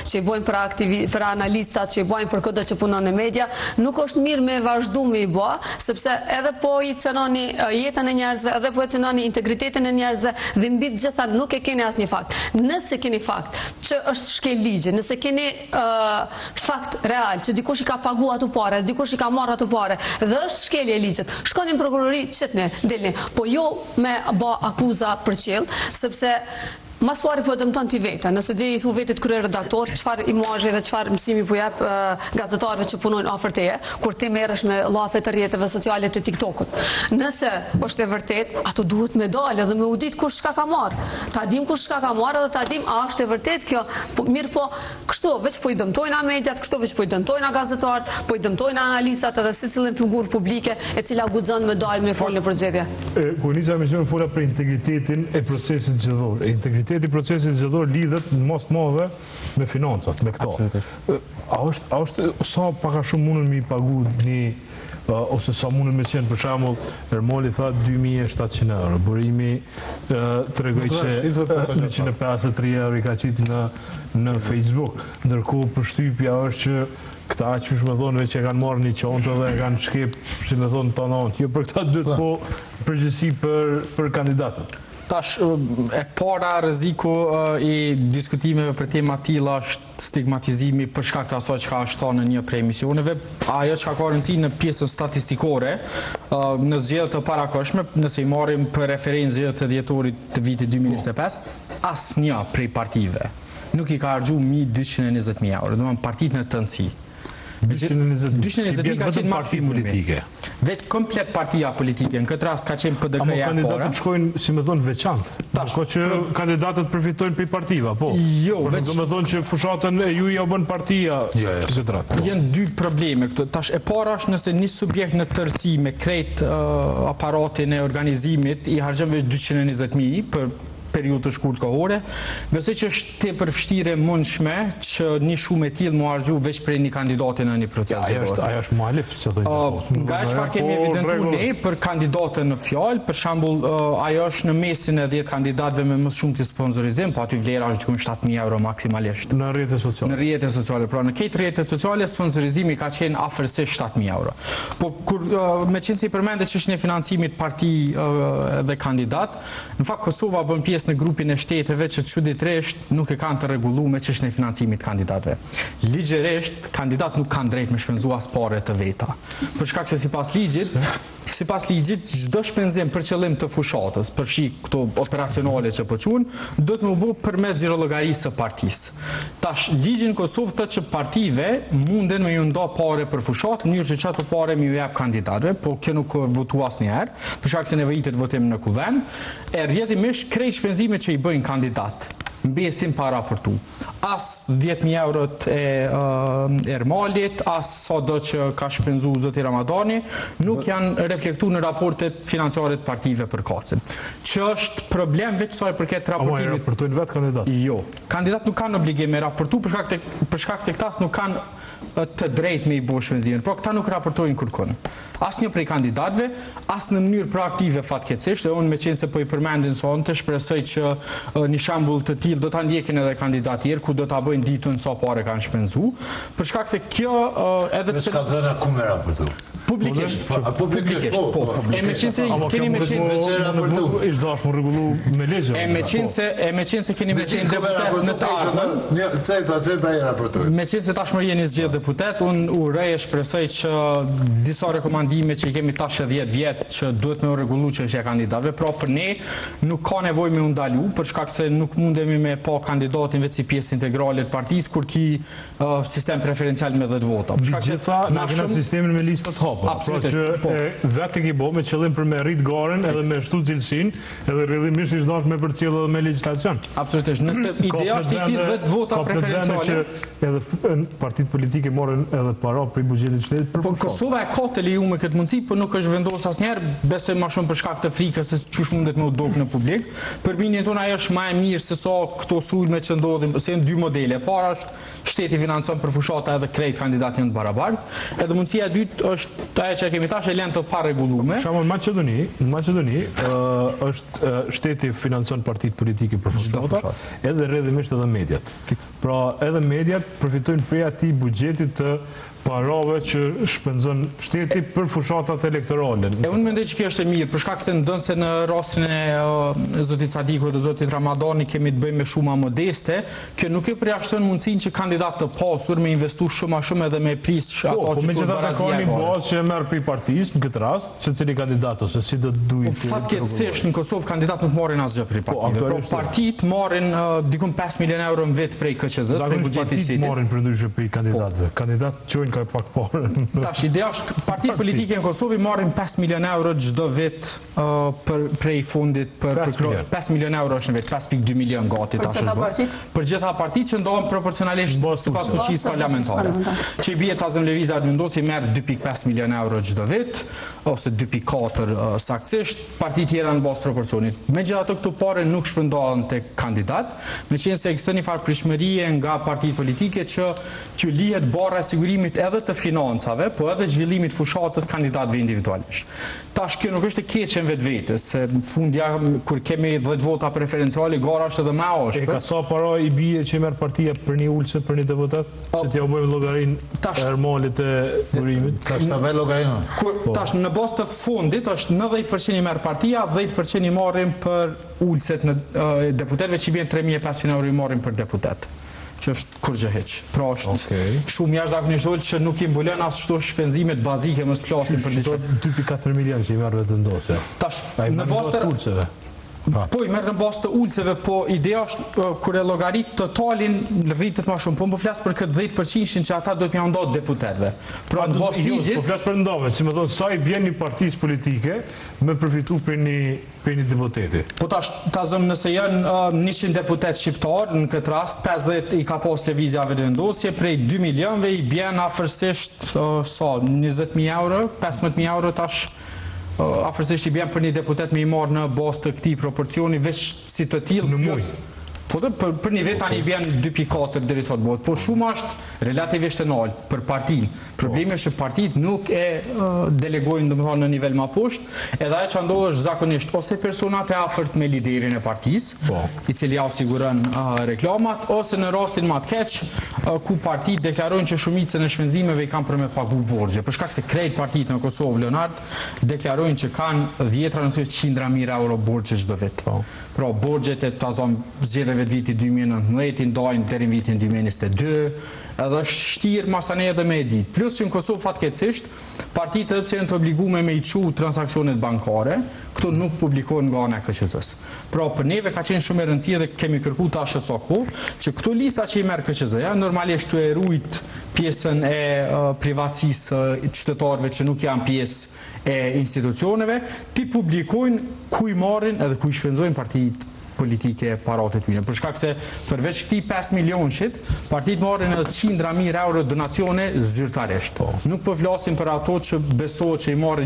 që i bojnë për analistat, që i bojnë për këtë që punon në media, nuk është mirë me vazhdu me i bë, sepse edhe po i cënoni jetën e njerëzve, edhe po i cënoni integritetin e njerëzve dhe mbi të gjitha nuk e keni asnjë fakt. Nëse keni fakt që është shkel ligji, nëse keni fakt real që dikush i ka pagu ato pare, dikush i ka marrë ato pare dhe është shkelje e ligjit, shkoni në prokurori, qitni, dilni, po jo me bë akuza për qell, sepse mas pari po dëmton ti vete, nëse di i thu vetit krye redaktor, çfarë imazhi dhe çfarë mësimi po jep gazetarëve që punojnë afër teje, kur ti merresh me llafe të rrjeteve sociale të TikTokut. Nëse është e vërtet, ato duhet me dalë dhe me u ditë kush çka ka marr. Ta dim kush çka ka marr dhe ta dim a është e vërtet kjo. Mirë po, kështu veç po i dëmtojnë mediat, kështu veç po i dëmtojnë gazetarët, po i dëmtojnë analistat edhe secilin figurë publike e cila guxon me dalë me folë në përgjithje. Kuniza më shumë fola për integritetin e procesit zgjedhor. Integritetin i procesit zgjedhor lidhet në mos të madhe me financat, me këto. A është sa paka shumë mundën me i pagu ose sa mundën me qenë, për shembull, Ermoli tha 2.700 euro, Burimi tregoi që 153 euro i ka qitë në Facebook, ndërkohë përshtypja është që këta që me thonë që e kanë marrë një qontë dhe e kanë shkep, që me thonë të anonë, jo për këta dytë po përgjithësi për kandidatët. Tash, e para rreziku i diskutimeve për tema tilla është stigmatizimi për shkak të asaj çka është thënë në një prej emisioneve, ajo çka ka rëndësi në pjesën statistikore, në zgjedhjet të parakohshme, nëse i marrim për referencë zgjedhjet të dhjetorit të vitit 2025, asnjë prej partive nuk i ka harxuar 1.220.000 euro, domethënë partitë në tëndësi. 220.000 ka qenë maksimum politike. Vetë komplet partia politike, në këtë rast ka qenë PDK-ja para. Ama kandidatët shkojnë, si me thonë, veçantë. Ko që kandidatët përfitojnë për partiva, po. Jo, veç... Do me thonë që fushatën e ju ja bën partia. Jenë dy probleme këtu. Tash e para është nëse një subjekt në tërësi me krejt aparatin e organizimit i harxhon veç 220.000 për periudhë të shkurt kohore, besoj që është tepër vështirë mundshme që një shumë e tillë mu harxhu veç për një kandidati në një proces. Ajo është muhalif, që thonë. Nga çfarë kemi evidentuar ne për kandidatën në fjalë, për shembull, ajo është në mesin e 10 kandidatëve me më shumë të sponsorizim, po aty vlera është diku 7.000 euro maksimalisht. Në rrjetet sociale. Në rrjetet sociale, pra në këtë rrjetet sociale sponsorizimi ka qenë afërsisht 7.000 euro. Po kur meqense si përmendet çështja e financimit parti dhe kandidat, në fakt Kosova bën pjesë në grupin e shteteve që çuditërisht nuk e kanë të rregulluar me çështjen e financimit të kandidatëve. Ligjërisht kandidat nuk kanë drejt me shpenzu as parë të veta. Për shkak se sipas ligjit çdo shpenzim për qëllim të fushatës, përfshi këto operacionale që po quhen, do të më bëj përmes xhirollogarisë së partisë. Tash ligji në Kosovë thotë që partive munden me ju nda parë për fushatë, në mënyrë që çato parë më ju jap kandidatëve, po kjo nuk votua asnjëherë, për shkak se nevojitet votim në kuvend, e rrjetimisht krejt shpenzimet që i bëjnë kandidat mbesin pa raportu. As 10.000 eurot e Ermalit, as sa do që ka shpenzu zoti Ramadani, nuk janë reflektuar në raportet financiare të partive për kacën. Që është problem veç sa i përket raportimit. Ama raportojnë vetë kandidat? Jo. Kandidat nuk kanë obligim me raportu për shkak se këta nuk kanë të drejtë me i bëu shpenzimin. Por këta nuk raportojnë kurkun. Asnjë prej kandidatëve, as në mënyrë proaktive fatkeqësisht, unë meqense po i përmendin sonte, shpresoj që një shembull të tillë do ta ndjekin edhe kandidatë tjerë ku do ta bëjnë ditën sa parë kanë shpenzu, për shkak se kjo edhe pse ka zëna ku me raportu. Publikisht, po. E meqense keni me ish dashur rregullu me ligj. E meqense keni me qenë deputet në të ardhmen. Ceta era raportoj. Meqense tashmë jeni zgjedhur deputet, unë urrej e shpresoj që disa rekomandime që i kemi tash 10 vjet që duhet me u rregullu çështja e kandidatëve, pra për ne nuk ka nevojë me u ndalu, për shkak se nuk mundemi me pa kandidatin vetë si pjesë integrale të partisë kur ki sistem preferencial me 10 vota. Për shkak se na kemi sistemin me listat hapa, pra që vetë ki bo me qëllim për me rrit garen edhe me shtu cilësinë, edhe rrjedhimisht ish dashur me përcjell edhe me legjislacion. Absolutisht. Nëse ideja është të ketë 10 vota preferenciale, edhe partitë politike morën edhe para për buxhetin e shtetit për fushat. Po Kosova e ka të lejuar këtë mundësi, por nuk është vendosur asnjëherë, besoj më shumë për shkak të frikës se çush mundet me u dok në publik. Për minjen tonë ajo është më e mirë se sa këto sulme që ndodhin, se janë dy modele. Para është shteti financon për fushata edhe krejt kandidatë janë të barabartë, edhe mundësia e dytë është ajo që kemi tash e lënë të paregullume. Në Maqedoni është shteti financon partitë politike për fushata, edhe rrjedhimisht edhe mediat. Pra edhe mediat përfitojnë prej atij buxheti të parave që shpenzon shteti për fushatat elektorale. Unë mendoj që kjo është e mirë, për shkak se ndonë në rastin e zotit Sadiku dhe zotit Ramadani kemi të bëjmë me shuma modeste, kjo nuk e përjashton mundësinë që kandidat të pasur me investu shumë edhe me pris ato që quhen barazia e bazë që merr për partisë në këtë rast, secili kandidat ose si do të duhet. Fatkeqësisht në Kosovë kandidat nuk marrin asgjë prej partive. Por partitë marrin dikun 5 milion euro në vit prej KQZ-s, prej buxhetit të shtetit. Marrin për ndryshe prej kandidatëve. Kandidat çojnë ka pak parë. Tash ideja është partitë politike në Kosovë marrin 5 milion euro çdo vit prej fondit për 5 milion euro është në vit, 5.2 milion gati tash është. Për gjitha partitë që ndohen proporcionalisht sipas fuqisë parlamentare. Që i bie Tazëm Lëvizja vendosi merr 2.5 milion euro çdo vit ose 2.4 saktësisht, partitë tjera në bazë proporcionit. Megjithatë këto parë nuk shpërndahen tek kandidat, meqense ekziston një farë prishmërie nga partitë politike që t'ju lihet barra e sigurimit edhe të financave, po edhe zhvillimit fushatës kandidatëve individualisht. Tash kjo nuk është e keqe në vetvetes, se fundja kur kemi 10 vota preferenciale, gara është edhe më ashpër. Ka sa para i bie që merr partia për një ulse për një deputet? Që t'ja bëjmë llogarinë e Ermalit e burimit. Tash sa bëj llogarinë. Tash në bazë të fundit është 90% i merr partia, 10% i marrin për ulset në deputetëve që i bien 3500 euro i marrin për deputet. Që është kur gjë heq. Pra është shumë jashtëzakonisht që nuk i mbulon as çdo shpenzimet bazike mos flasim për diçka. 2.4 milion që i merr vetë ndosja. Tash në bazë të ulseve. Po i merr në bazë të ulseve, po ideja është kur e llogarit totalin rritet më shumë, po më flas për këtë 10% që ata duhet m'ia ndot deputetëve. Pra në bazë ligjit, po flas për ndove, si më thon sa i bën një partisë politike me përfitu për një deputeti. Po tash ta zëm nëse janë 100 deputet shqiptar, në këtë rast 50 i ka pas Lëvizja vendosje, prej 2 milionëve i bën afërsisht 20.000 euro, 15.000 euro tash afërsisht i bën për një deputet me i marrë në bazë të këtij proporcioni veç si të tillë në muaj. Po për një vit tani i bën 2.4 deri sot bëhet. Po shumë është relativisht e lartë për partinë. Problemi është që partitë nuk e delegojnë domethënë në nivel më poshtë, edhe ajo që ndodh është zakonisht ose personat e afërt me liderin e partisë, i cili ja siguron reklamat, ose në rastin më të keq ku partitë deklarojnë që shumicën e shpenzimeve i kanë për me pagu borxhe. Për shkak se krejt partitë në Kosovë, Leonard, deklarojnë që kanë 10 ose 100.000 euro borxhe çdo vit. Pra borxhet e tazon zgjedhjeve të vitit 2019 ndajnë deri në vitin 2022, edhe është shtirë masane edhe me ditë. Plus që në Kosovë fatkeqësisht partitë edhe pse janë të obliguar me i çu transaksionet bankare, këto nuk publikohen nga ana e KQZ-s. Pra për neve ka qenë shumë e rëndësishme dhe kemi kërkuar tash së kohë që këto lista që i merr KQZ-ja normalisht të rujt pjesën e privatësisë qytetarëve që nuk janë pjesë e institucioneve, ti publikojnë ku i marrin edhe ku i shpenzojnë partitë politike paratë të tyre. Për shkak se përveç këtij 5 milionshit, partitë marrin edhe 100.000 euro donacione zyrtarisht. Nuk po flasim për ato që besohet që i marrin